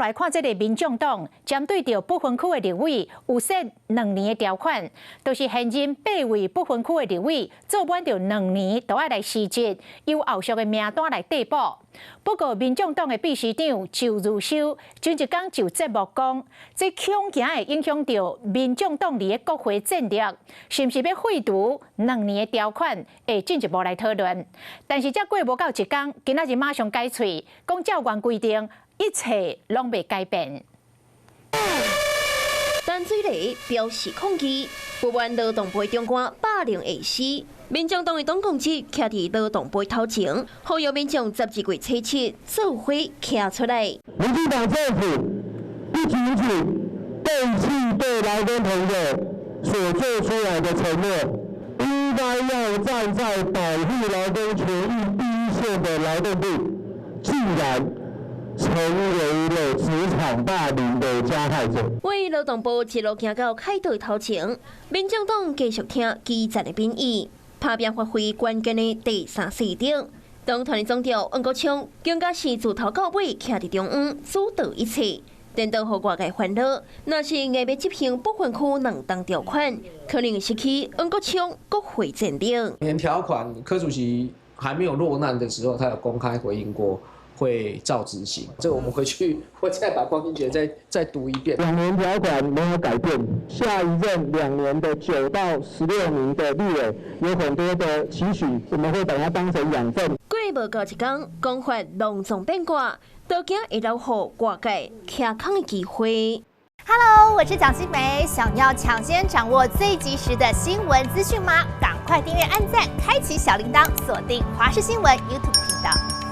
来看这个民众党针对着不分区的立委有设2年的条款，就是现任8位不分区的立委做满着2年，都要来辞职，由后续的名单来递补。不过，民众党的秘书长周如修前一天就节目讲，这恐惊会影响到民众党里的国会战略，是不是要废除2年的条款，会进一步来讨论。但是，才过无到1天，今仔日马上改嘴，讲照原规定，一切拢未改变。陈水梨表示抗议，不满劳动部长官霸凌下死。民众党的党公职徛伫劳动部头前，呼吁民众12月初7做伙徛出来。民进党政府不仅仅背弃对劳工朋友所做出来的承诺，应该要站在保护劳工权益第一线的劳动部，竟然成为了职场霸凌的加害者。为劳动部一路行到凯道头前，民众党继续听基层的民意。拍拼发挥关键的第34点，党团的总调王国昌更加是自头到尾徛伫中央，主导一切，颠倒互外界烦恼。若是硬要执行不分区2党条款，可能会失去王国昌国会战略。连条款，柯主席还没有落难的时候，他有公开回应过。会照执行，这个我们回去，我再把光庭节再读一遍。2年条款没有改变，下一任2年的9到16名的立委有很多的期许，我们会把它当成养分。过无到1天，讲法隆重变卦，都惊会留予外界徛空的机会。Hello， 我是蒋欣梅，想要抢先掌握最及时的新闻资讯吗？赶快订阅、按赞、开启小铃铛，锁定华视新闻 YouTube 频道。